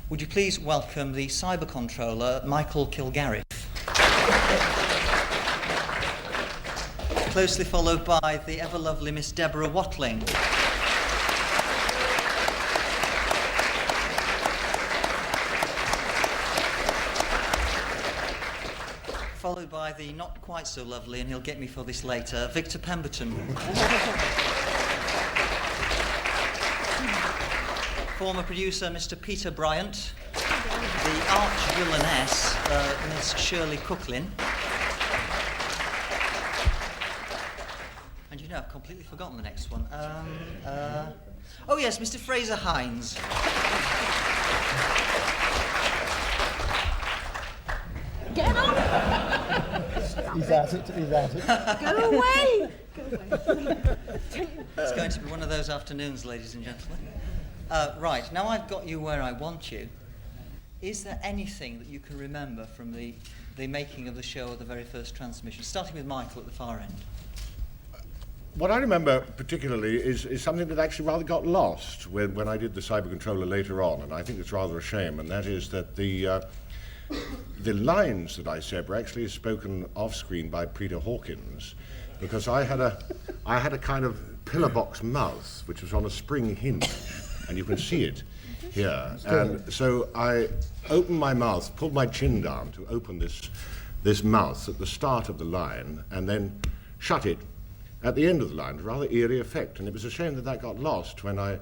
Would you please welcome the Cyber Controller, Micheal Kilgariff. Closely followed by the ever-lovely Miss Deborah Watling. Followed by the not quite so lovely, and he'll get me for this later, Victor Pemberton. Former producer, Mr. Peter Bryant. The arch-villainess, Miss Shirley Cooklin. And you know, I've completely forgotten the next one. Oh yes, Mr. Frazer Hines. Get on! He's at it. Go away! It's going to be one of those afternoons, ladies and gentlemen. Right, now I've got you where I want you. Is there anything that you can remember from the making of the show or the very first transmission? Starting with Micheal at the far end. What I remember particularly is something that actually rather got lost when I did the Cyber Controller later on, and I think it's rather a shame, and that is that the lines that I said were actually spoken off-screen by Peter Hawkins, because I had a kind of pillar box mouth which was on a spring hinge, and you can see it here. And so I opened my mouth, pulled my chin down to open this mouth at the start of the line, and then shut it at the end of the line. A rather eerie effect, and it was a shame that that got lost when I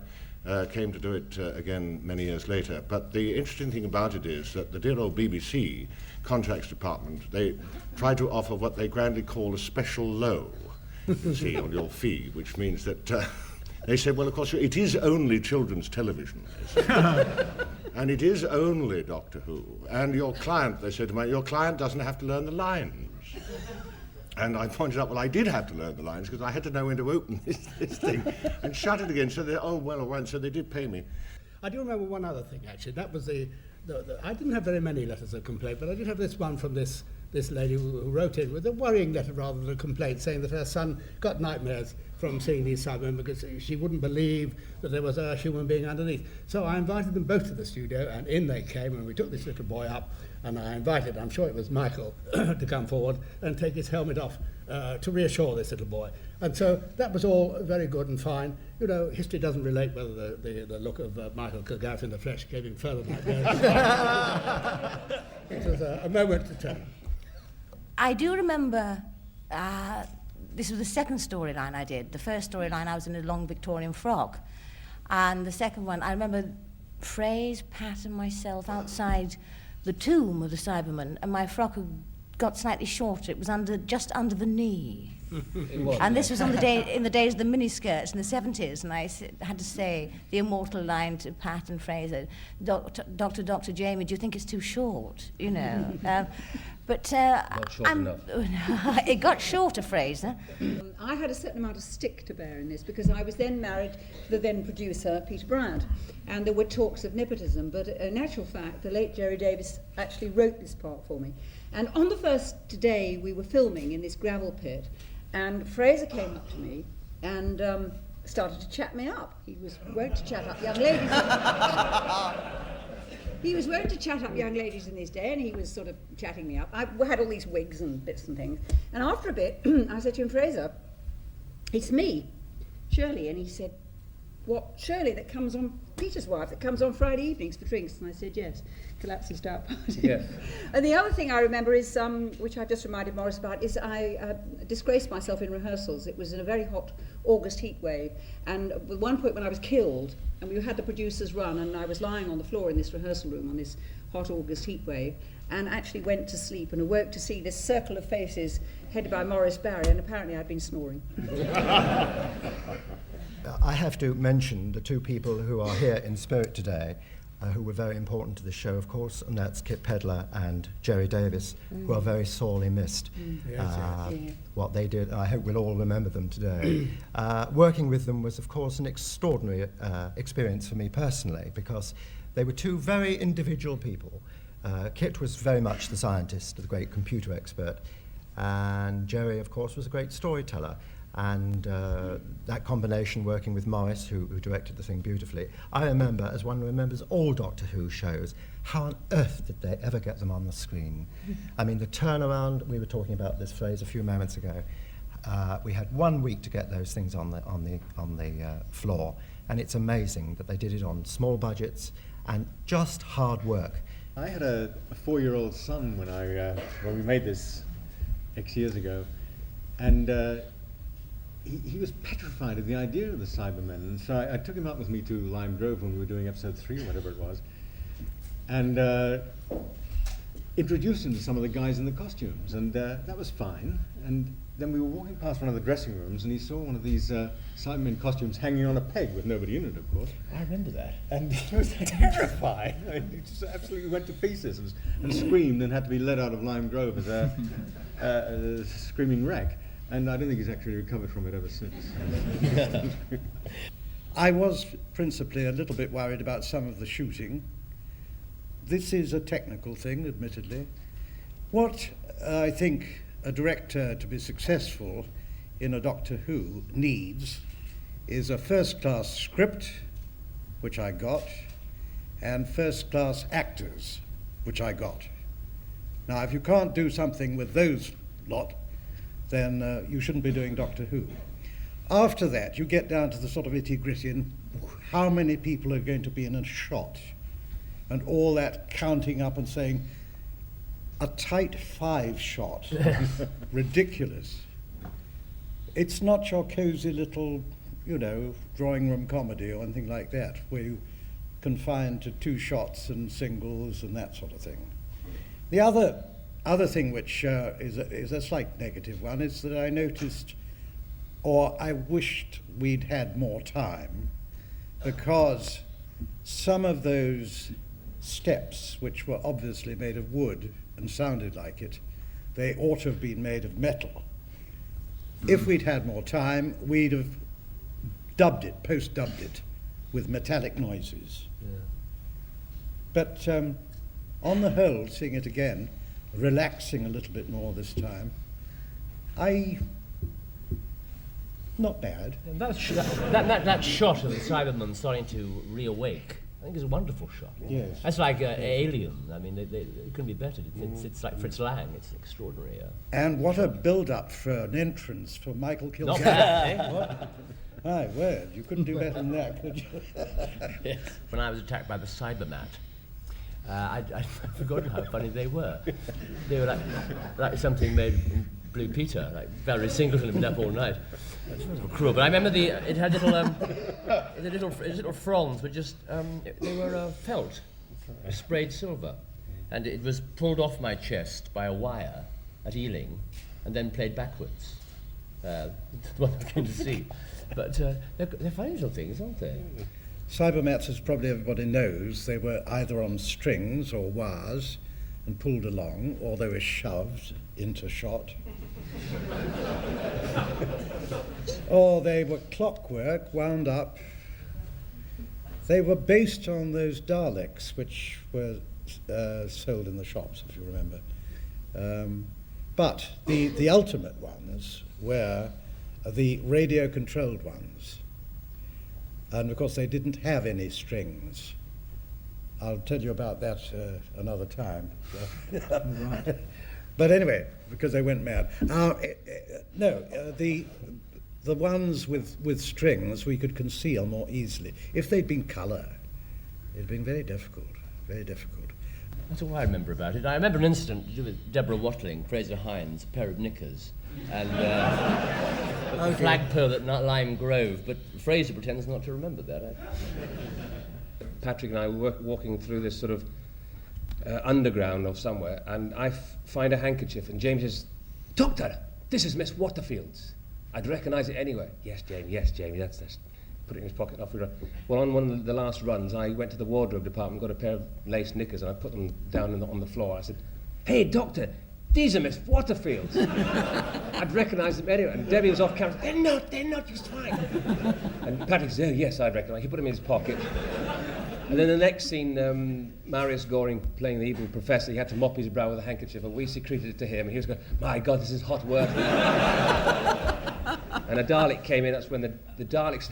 came to do it again many years later. But the interesting thing about it is that the dear old BBC contracts department, they try to offer what they grandly call a special low, you see, on your fee, which means that they said, well, of course, it is only children's television, they said. And it is only Doctor Who. And your client, they said to me, your client doesn't have to learn the lines. And I pointed out, well, I did have to learn the lines because I had to know when to open this thing and shut it again. So they, oh, well, all right, so they did pay me. I do remember one other thing, actually. That was the I didn't have very many letters of complaint, but I did have this one from this lady who wrote in with a worrying letter rather than a complaint, saying that her son got nightmares from seeing these Cybermen because she wouldn't believe that there was a human being underneath. So I invited them both to the studio, and in they came, and we took this little boy up, and I invited, I'm sure it was Micheal, to come forward and take his helmet off to reassure this little boy. And so that was all very good and fine. You know, history doesn't relate whether the look of Micheal Kilgariff in the flesh gave him further nightmares. It was a moment to turn. I do remember, this was the second storyline I did. The first storyline, I was in a long Victorian frock. And the second one, I remember Frazer, Pat and myself outside the tomb of the Cybermen, and my frock had got slightly shorter. It was just under the knee. And this was in the days of the miniskirts in the 70s, and I had to say the immortal line to Pat and Frazer, Dr. Jamie, do you think it's too short? You know. But not short enough. It got shorter, Frazer. I had a certain amount of stick to bear in this because I was then married to the then producer, Peter Bryant, and there were talks of nepotism, but in actual fact, the late Jerry Davis actually wrote this part for me. And on the first day we were filming in this gravel pit, and Frazer came up to me and started to chat me up. He was wont to chat up young ladies. He was wont to chat up young ladies in his day, and he was sort of chatting me up. I had all these wigs and bits and things. And after a bit, I said to him, Frazer, it's me, Shirley. And he said, what, Shirley, that comes on, Peter's wife, that comes on Friday evenings for drinks? And I said, yes, Collapse and Stout Party. Yes. And the other thing I remember is, which I've just reminded Maurice about, is I disgraced myself in rehearsals. It was in a very hot August heat wave. And at one point when I was killed, and we had the producers run, and I was lying on the floor in this rehearsal room on this hot August heat wave, and actually went to sleep and awoke to see this circle of faces headed by Maurice Barry, and apparently I'd been snoring. I have to mention the two people who are here in spirit today, who were very important to the show, of course, and that's Kit Pedler and Jerry Davis, who are very sorely missed. What they did, I hope we'll all remember them today. Working with them was, of course, an extraordinary experience for me personally, because they were two very individual people. Kit was very much the scientist, the great computer expert, and Jerry, of course, was a great storyteller. And that combination, working with Morris, who directed the thing beautifully, I remember, as one remembers all Doctor Who shows, how on earth did they ever get them on the screen? I mean, the turnaround, we were talking about this phrase a few moments ago. We had 1 week to get those things on the floor, and it's amazing that they did it on small budgets and just hard work. I had a 4-year-old son when we made this X years ago, and he was petrified of the idea of the Cybermen, and so I took him up with me to Lime Grove when we were doing episode 3 or whatever it was, and introduced him to some of the guys in the costumes, and that was fine. And then we were walking past one of the dressing rooms, and he saw one of these Cybermen costumes hanging on a peg with nobody in it, of course. I remember that. And he was terrified. I mean, he just absolutely went to pieces and screamed and had to be led out of Lime Grove as a screaming wreck. And I don't think he's actually recovered from it ever since. I was principally a little bit worried about some of the shooting. This is a technical thing, admittedly. What I think a director to be successful in a Doctor Who needs is a first-class script, which I got, and first-class actors, which I got. Now, if you can't do something with those lot, then you shouldn't be doing Doctor Who. After that, you get down to the sort of itty-gritty and how many people are going to be in a shot, and all that counting up and saying, a tight 5 shot, ridiculous. It's not your cozy little, drawing room comedy or anything like that, where you confined to 2 shots and singles and that sort of thing. The other thing which is a slight negative one is that I noticed, or I wished we'd had more time, because some of those steps, which were obviously made of wood and sounded like it, they ought to have been made of metal. If we'd had more time, we'd have post-dubbed it with metallic noises. Yeah. But on the whole, seeing it again, relaxing a little bit more this time, not bad. And that shot of the Cybermen starting to reawake, I think is a wonderful shot. Yes. That's like Alien. I mean, it couldn't be better. It's like Fritz Lang. It's extraordinary. And what a build-up for an entrance for Michael Kilgariff. Not bad, eh? My word, you couldn't do better than that, could you? Yes. When I was attacked by the Cybermat, I'd forgotten how funny they were. They were like something made in Blue Peter, like Valerie Singleton had been up all night. It was cruel, but I remember it had little fronds, but just they were felt, sprayed silver, and it was pulled off my chest by a wire at Ealing, and then played backwards. What I came to see, but they're funny little things, aren't they? Cybermats, as probably everybody knows, they were either on strings or wires and pulled along, or they were shoved into shot. Or they were clockwork, wound up. They were based on those Daleks, which were sold in the shops, if you remember. But the ultimate ones were the radio-controlled ones. And of course they didn't have any strings. I'll tell you about that another time. Right. But anyway, because they went mad. The ones with strings we could conceal more easily. If they'd been colour, it'd been very difficult, very difficult. That's all I remember about it. I remember an incident to do with Deborah Watling, Frazer Hines, a pair of knickers, and a flagpole at Lime Grove, but Frazer pretends not to remember that. Patrick and I were walking through this sort of underground of somewhere, and I find a handkerchief, and James says, "Doctor, this is Miss Waterfield's. I'd recognise it anyway." Yes, Jamie, that's put it in his pocket. Off we run. Well, on one of the last runs, I went to the wardrobe department, got a pair of lace knickers, and I put them down on the floor. I said, "Hey, Doctor, these are Miss Waterfield's." I'd recognise them anyway. And Debbie was off camera. They're not just fine. And Patrick said, "Oh, yes, I'd recognise." He put them in his pocket. And then the next scene, Marius Goring playing the evil professor, he had to mop his brow with a handkerchief, and we secreted it to him, and he was going, "My God, this is hot work." And a Dalek came in. That's when the Daleks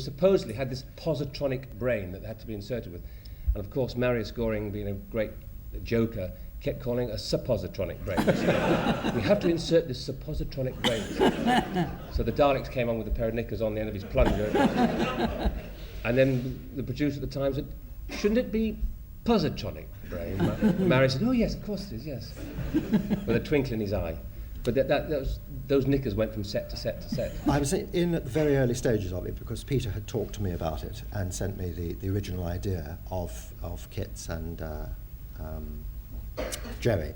supposedly had this positronic brain that they had to be inserted with. And of course, Marius Goring, being a great joker, kept calling it a suppositronic brain. So we have to insert this suppositronic brain. So the Daleks came on with a pair of knickers on the end of his plunger. And then the producer at the time said, shouldn't it be positronic brain? Marius said, oh yes, of course it is, yes. With a twinkle in his eye. But those knickers went from set to set to set. I was in at the very early stages of it because Peter had talked to me about it and sent me the original idea of Kit's and Jerry.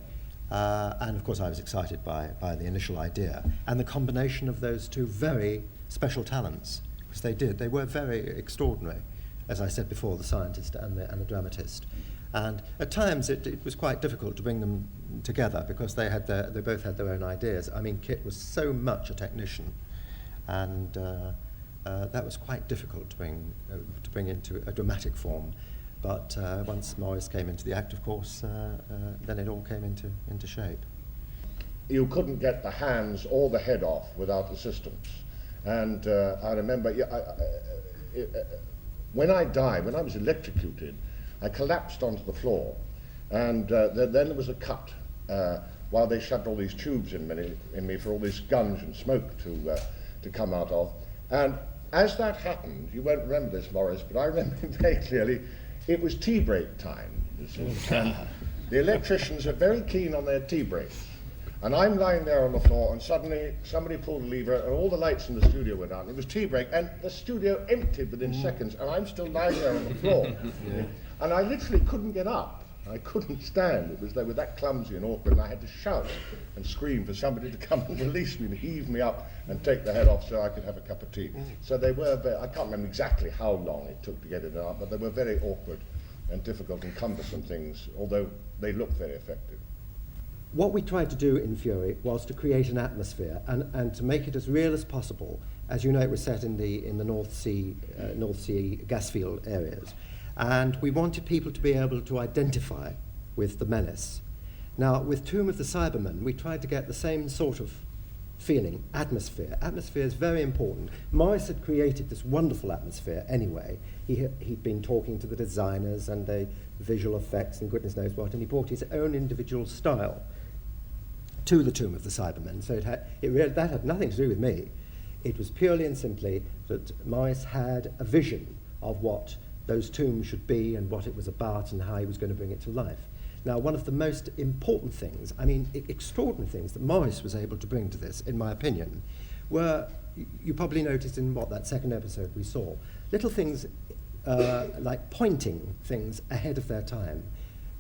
And of course I was excited by the initial idea and the combination of those two very special talents, because they were very extraordinary, as I said before, the scientist and the dramatist. And at times it was quite difficult to bring them together because they both had their own ideas. I mean, Kit was so much a technician, and that was quite difficult to bring into a dramatic form. But once Morris came into the act, of course, then it all came into shape. You couldn't get the hands or the head off without assistance. And I remember when I died, when I was electrocuted, I collapsed onto the floor, and then there was a cut while they shoved all these tubes in me for all this gunge and smoke to come out of. And as that happened, you won't remember this, Morris, but I remember it very clearly, it was tea break time. And the electricians are very keen on their tea breaks. And I'm lying there on the floor, and suddenly somebody pulled a lever, and all the lights in the studio went out. It was tea break, and the studio emptied within seconds, and I'm still lying there on the floor. And I literally couldn't get up. I couldn't stand. They were that clumsy and awkward, and I had to shout and scream for somebody to come and release me and heave me up and take the head off so I could have a cup of tea. So they were I can't remember exactly how long it took to get it out, but they were very awkward and difficult and cumbersome things, although they looked very effective. What we tried to do in Fury was to create an atmosphere and to make it as real as possible. As you know, it was set in the North Sea gas field areas. And we wanted people to be able to identify with the menace. Now, with Tomb of the Cybermen, we tried to get the same sort of feeling, atmosphere. Atmosphere is very important. Morris had created this wonderful atmosphere anyway. He'd been talking to the designers and the visual effects and goodness knows what, and he brought his own individual style to the Tomb of the Cybermen. So that had nothing to do with me. It was purely and simply that Morris had a vision of what those tombs should be and what it was about and how he was going to bring it to life. Now, one of the most important things, I mean, extraordinary things that Morris was able to bring to this, in my opinion, were, you probably noticed in that second episode we saw, little things like pointing things ahead of their time.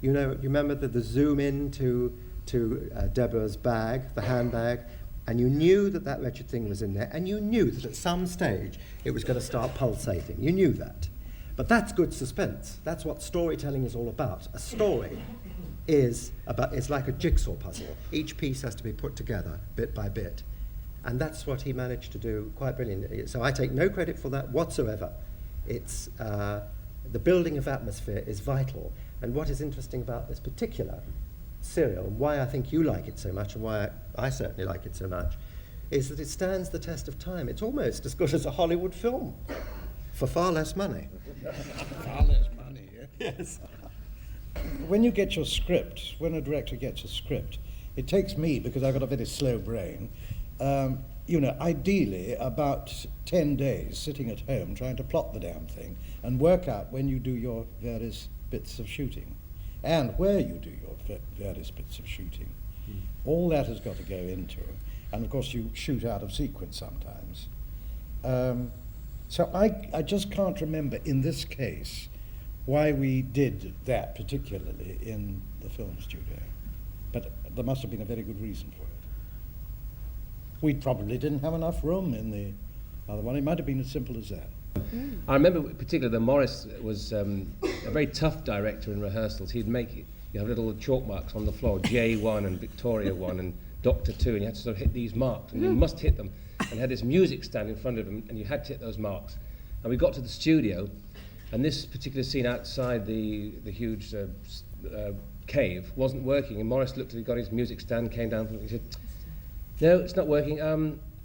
You remember the zoom in to Deborah's bag, the handbag, and you knew that wretched thing was in there, and you knew that at some stage it was going to start pulsating. You knew that. But that's good suspense. That's what storytelling is all about. A story it's like a jigsaw puzzle. Each piece has to be put together bit by bit. And that's what he managed to do quite brilliantly. So I take no credit for that whatsoever. It's the building of atmosphere is vital. And what is interesting about this particular serial, and why I think you like it so much, and why I certainly like it so much, is that it stands the test of time. It's almost as good as a Hollywood film, for far less money. Far less money, yeah? Yes. When you get your script, when a director gets a script, it takes me, because I've got a very slow brain, ideally about 10 days sitting at home trying to plot the damn thing and work out when you do your various bits of shooting and where you do your various bits of shooting. All that has got to go into it. And of course you shoot out of sequence sometimes. So I just can't remember in this case why we did that particularly in the film studio. But there must have been a very good reason for it. We probably didn't have enough room in the other one. It might have been as simple as that. I remember particularly that Morris was a very tough director in rehearsals. He'd make you have little chalk marks on the floor, J1 and Victoria 1 and Doctor 2, and you had to sort of hit these marks, and you must hit them. And had this music stand in front of him, and you had to hit those marks. And we got to the studio, and this particular scene outside the huge cave wasn't working. And Morris looked at it, got his music stand, came down from it, and he said, "No, it's not working.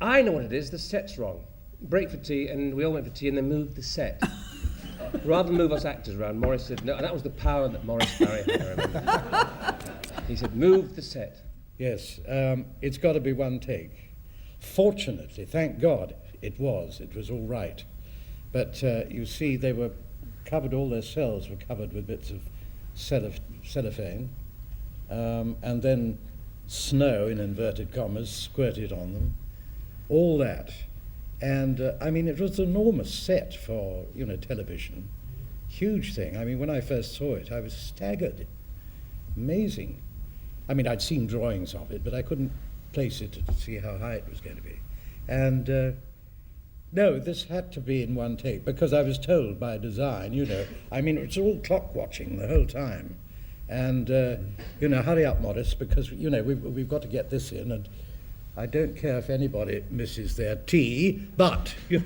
I know what it is, the set's wrong. Break for tea, and we all went for tea, and then moved the set. Rather than move us actors around, Morris said, no, and that was the power that Morris Barry had, I remember. He said, move the set. Yes, it's got to be one take. Fortunately, thank God, it was all right. But you see, they were covered, all their cells were covered with bits of cellophane, and then snow, in inverted commas, squirted on them, all that. And I mean, it was an enormous set for, television. Huge thing. I mean, when I first saw it, I was staggered. Amazing. I mean, I'd seen drawings of it, but I couldn't place it to see how high it was going to be. And no, this had to be in one take, because I was told by design, I mean, it's all clock watching the whole time. And, hurry up, Morris, because, we've got to get this in, and I don't care if anybody misses their tea, but, we've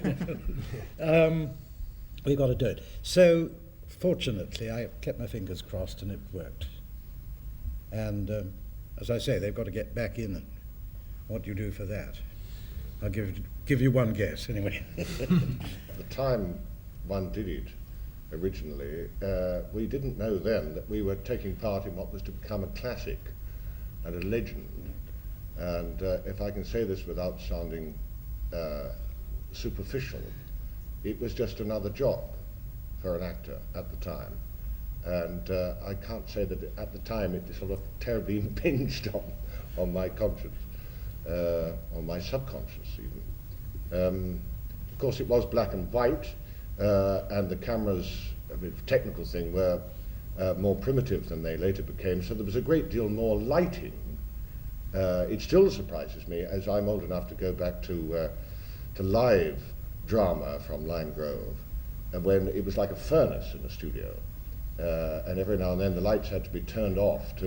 got to do it. So, fortunately, I kept my fingers crossed, and it worked. And, as I say, they've got to get back in. What do you do for that? I'll give you one guess, anyway. The time one did it, originally, we didn't know then that we were taking part in what was to become a classic and a legend. And if I can say this without sounding superficial, it was just another job for an actor at the time. And I can't say that at the time it sort of terribly impinged on my conscience, on my subconscious even. Of course, it was black and white, and the cameras, technical thing, were more primitive than they later became, so there was a great deal more lighting. It still surprises me, as I'm old enough to go back to live drama from Lime Grove, when it was like a furnace in the studio. And every now and then the lights had to be turned off to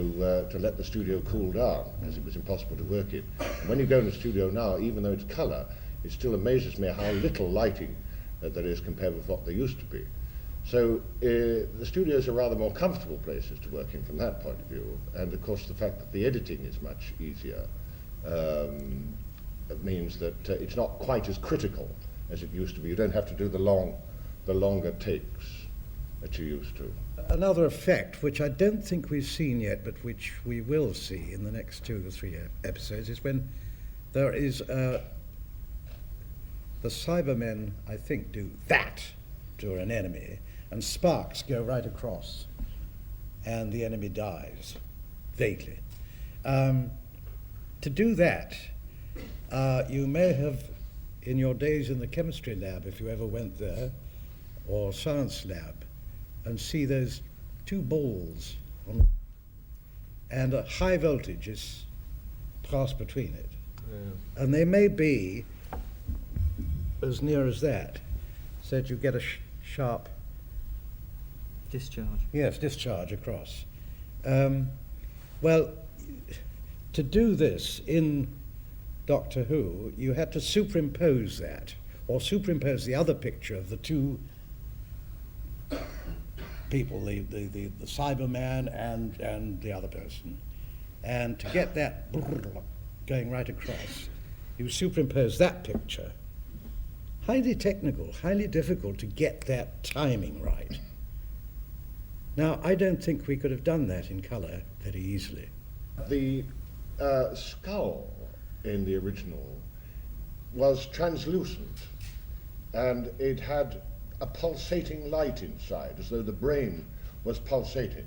let the studio cool down, because it was impossible to work in. And when you go in the studio now, even though it's colour, it still amazes me how little lighting there is compared with what there used to be. So the studios are rather more comfortable places to work in from that point of view. And of course the fact that the editing is much easier means that it's not quite as critical as it used to be. You don't have to do the longer takes that you used to. Another effect, which I don't think we've seen yet, but which we will see in the next 2 or 3 episodes, is when there is the Cybermen, I think, do that to an enemy, and sparks go right across, and the enemy dies, vaguely. To do that, you may have, in your days in the chemistry lab, if you ever went there, or science lab, and see those 2 balls, and a high voltage is passed between it. Yeah. And they may be as near as that, so that you get a sharp discharge. Yes, discharge across. Well, to do this in Doctor Who, you had to superimpose that, or superimpose the other picture of the 2 people, the Cyberman and the other person. And to get that going right across, you superimpose that picture. Highly technical, highly difficult to get that timing right. Now, I don't think we could have done that in colour very easily. The skull in the original was translucent, and it had a pulsating light inside, as though the brain was pulsating.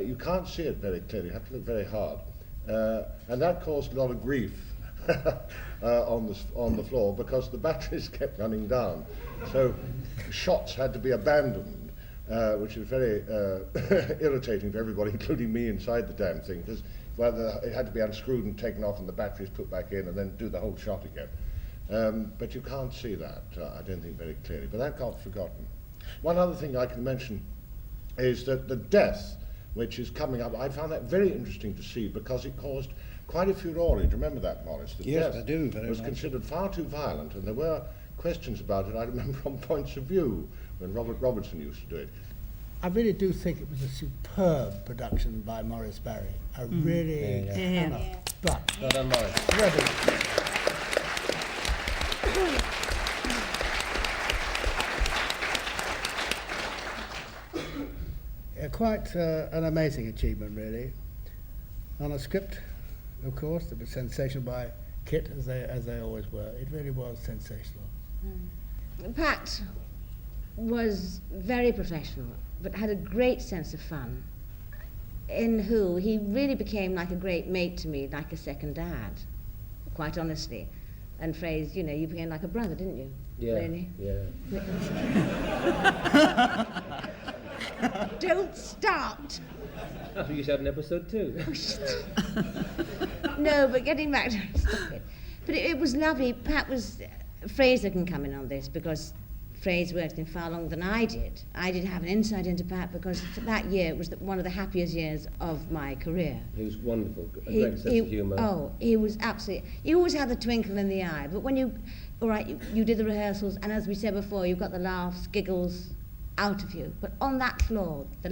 You can't see it very clearly, you have to look very hard. And that caused a lot of grief on the floor, because the batteries kept running down. So shots had to be abandoned, which is very irritating to everybody, including me inside the damn thing, because it had to be unscrewed and taken off and the batteries put back in and then do the whole shot again. But you can't see that, I don't think, very clearly. But that got forgotten. One other thing I can mention is that the death, which is coming up, I found that very interesting to see, because it caused quite a furore. Do you remember that, Morris? The yes, death I do. Very was much. Considered far too violent, and there were questions about it, I remember, from points of view, when Robert Robertson used to do it. I really do think it was a superb production by Morris Barry. I really cannot. But Well done, Morris. Reverend. Quite an amazing achievement, really. On a script, of course, that was sensational by Kit, as they always were. It really was sensational. Pat was very professional, but had a great sense of fun. In Who, he really became like a great mate to me, like a second dad, quite honestly. And Frazer, you became like a brother, didn't you? Yeah. Really? Yeah. Don't start! I think you should have an episode too. No, but getting back to stop it. But it was lovely. Frazer can come in on this because Frazer worked in far longer than I did. I did have an insight into Pat because that year was one of the happiest years of my career. He was wonderful, a great sense of humour. Oh, he was absolutely... He always had the twinkle in the eye, but when you did the rehearsals, and as we said before, you got the laughs, giggles out of you. But on that floor, the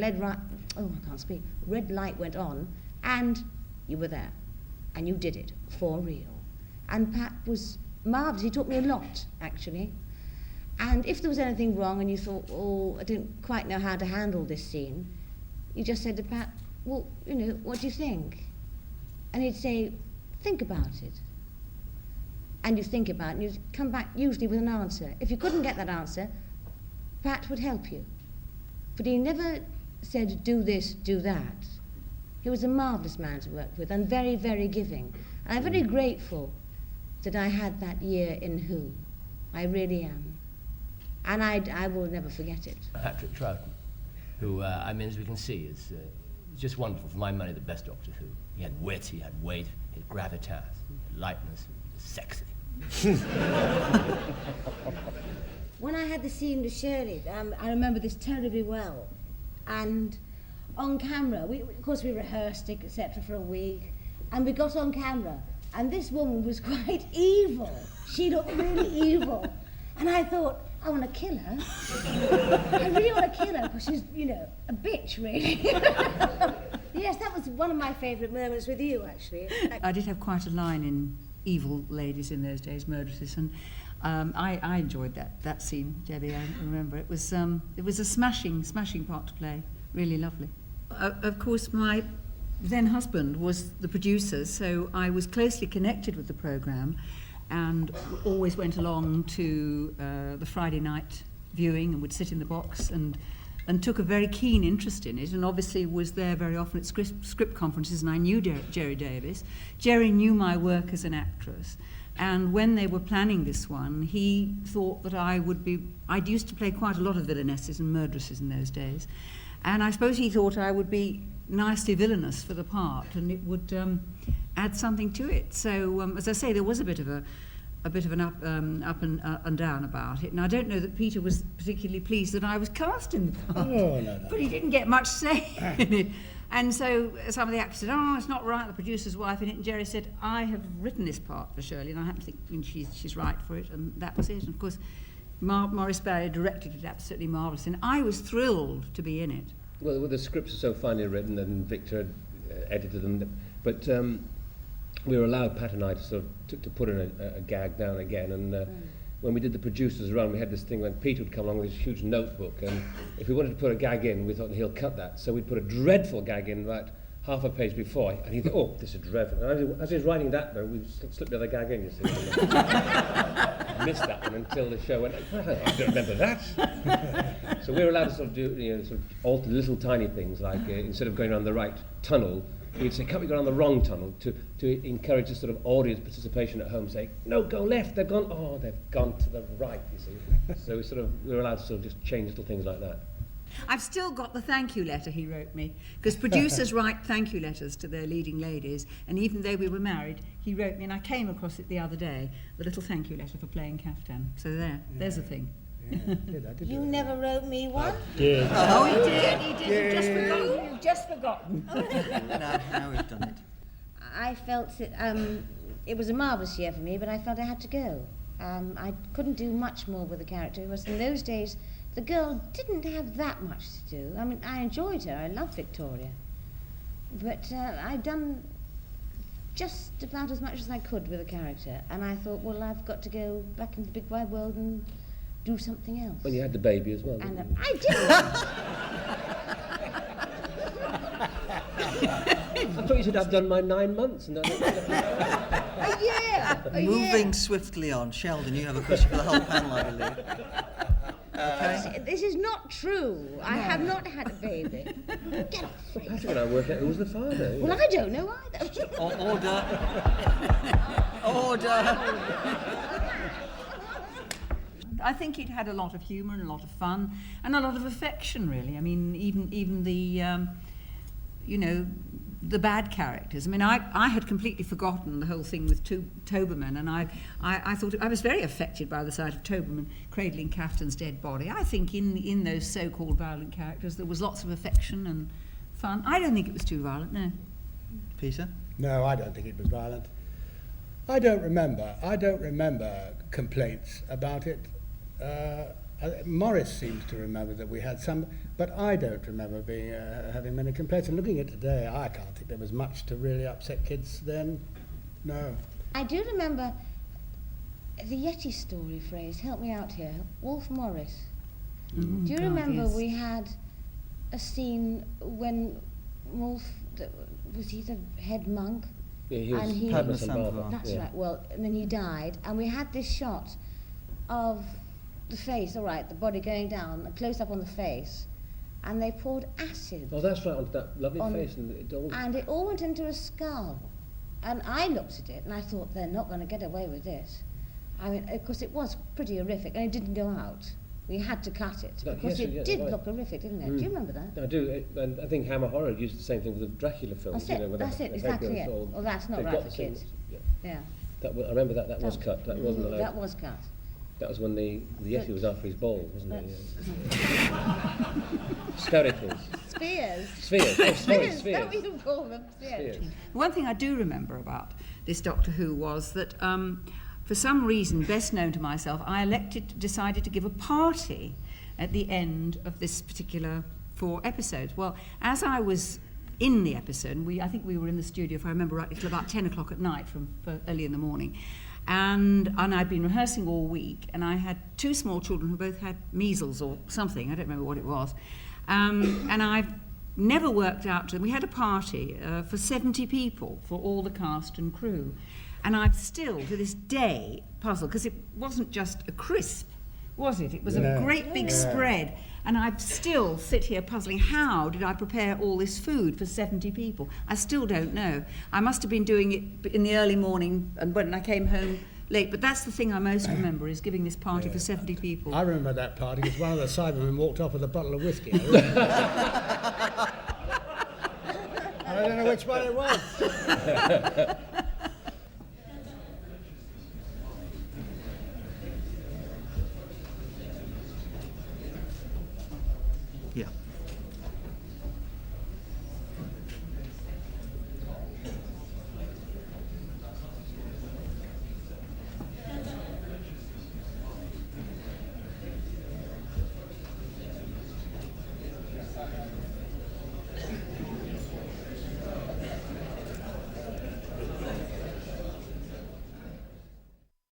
red light went on, and you were there. And you did it, for real. And Pat was marvellous. He taught me a lot, actually. And if there was anything wrong and you thought, I didn't quite know how to handle this scene, you just said to Pat, well, what do you think? And he'd say, think about it. And you think about it, and you'd come back usually with an answer. If you couldn't get that answer, Pat would help you. But he never said, do this, do that. He was a marvellous man to work with and very, very giving. And I'm very grateful that I had that year in Who. I really am. And I will never forget it. Patrick Troughton, who, as we can see, is just wonderful. For my money, the best Doctor Who. He had wit, he had weight, he had gravitas, lightness, sexy. When I had the scene with Shirley, I remember this terribly well. And on camera, of course we rehearsed it, etc. for a week, and we got on camera, and this woman was quite evil. She looked really evil. And I thought, I want to kill her. I really want to kill her, because she's, a bitch, really. Yes, that was one of my favourite moments with you, actually. I did have quite a line in Evil Ladies in those days, Murderesses, and I enjoyed that scene, Debbie. I remember it was a smashing part to play. Really lovely. Of course, my then husband was the producer, so I was closely connected with the programme, and always went along to the Friday night viewing and would sit in the box and took a very keen interest in it, and obviously was there very often at script conferences, and I knew Jerry Davis. Jerry knew my work as an actress, and when they were planning this one, he thought that I'd used to play quite a lot of villainesses and murderesses in those days, and I suppose he thought I would be nicely villainous for the part, and it would add something to it. So, as I say, there was a bit of an up and down about it, and I don't know that Peter was particularly pleased that I was cast in the part. Oh, no. But he didn't get much say in it. And so some of the actors said, it's not right, the producer's wife in it, and Jerry said, I have written this part for Shirley, and I happen to think she's right for it, and that was it. And of course, Maurice Barry directed it absolutely marvellous, and I was thrilled to be in it. Well, the scripts are so finely written, and Victor edited them, but we were allowed, Pat and I, to put in a gag now and again, and when we did the producers run, we had this thing when Peter would come along with his huge notebook, and if we wanted to put a gag in, we thought he'll cut that, so we'd put a dreadful gag in about half a page before, and he'd think, this is dreadful. And as he was writing that, though, we'd slip the other gag in, you see. Missed that one until the show went, I don't remember that. So we were allowed to do, alter little tiny things, like instead of going around the right tunnel, we'd say, can't we go down the wrong tunnel, to encourage a sort of audience participation at home, saying, no, go left, they've gone to the right, you see. So we were allowed to just change little things like that. I've still got the thank you letter he wrote me, because producers write thank you letters to their leading ladies, and even though we were married, he wrote me, and I came across it the other day, the little thank you letter for playing Kaftan. So there's a thing. Yeah, I did You that. never wrote me one? Did. Oh, he did. You've just forgotten. You've just forgotten. No, we've done it. I felt it was a marvellous year for me, but I felt I had to go. I couldn't do much more with the character, because in those days, the girl didn't have that much to do. I mean, I enjoyed her. I loved Victoria. But I'd done just about as much as I could with a character, and I thought, well, I've got to go back into the big wide world and do something else. Well, you had the baby as well. And didn't you? I did. I thought you should have done my 9 months. And A year. Moving swiftly on. Sheldon, you have a question for the whole panel, I believe. This is not true. I have not had a baby. Get off, Frazer. Patrick and I worked out who was the father. Well, I don't know either. Order. Order. I think it had a lot of humour and a lot of fun and a lot of affection, really. I mean, even the, the bad characters. I mean, I had completely forgotten the whole thing with Toberman, and I thought I was very affected by the sight of Toberman cradling Cafton's dead body. I think in those so-called violent characters there was lots of affection and fun. I don't think it was too violent, no. Peter? No, I don't think it was violent. I don't remember complaints about it. Morris seems to remember that we had some, but I don't remember having many complaints. And looking at today, I can't think there was much to really upset kids then. No. I do remember the Yeti story phrase. Help me out here. Wolf Morris. Do you remember we had a scene when Wolf, was he the head monk? Yeah, he was And he- Padmas and Barbara. That's yeah. right. Well, and then he died, and we had this shot of the face, all right, the body going down, a close-up on the face, and they poured acid. Oh, that's right, onto that lovely On- face. And it all went into a skull. And I looked at it, and I thought, they're not going to get away with this. I mean, of course, it was pretty horrific, and it didn't go out. We had to cut it, No, because yes, it yeah, did right. look horrific, didn't it? Do you remember that? I do, and I think Hammer Horror used the same thing with the Dracula films. That's it, with that's the- it, the exactly Dracula it. film. Well, that's not They've right got for the same- kids. Yeah. Yeah. I remember that was cut. That wasn't like, That was cut. that was when the Yeti was after his balls, wasn't it? That's- Yeah. Spherical. Spears. Spheres. Oh, sorry, Is that spheres. what you call them? Spears. Spheres. One thing I do remember about this Doctor Who was that, for some reason best known to myself, I decided to give a party at the end of this particular 4 episodes. Well, as I was in the episode, I think we were in the studio, if I remember rightly, till about 10 o'clock at night for early in the morning. And I'd been rehearsing all week, and I had 2 small children who both had measles or something, I don't remember what it was. And I've never worked out to them. We had a party for 70 people, for all the cast and crew. And I'm still, to this day, puzzled, because it wasn't just a crisp, was it? It was a great big spread. And I still sit here puzzling, how did I prepare all this food for 70 people? I still don't know. I must have been doing it in the early morning and when I came home late, but that's the thing I most remember, is giving this party for 70 people. I remember that party because one of the Cybermen walked off with a bottle of whiskey. I don't know which one it was.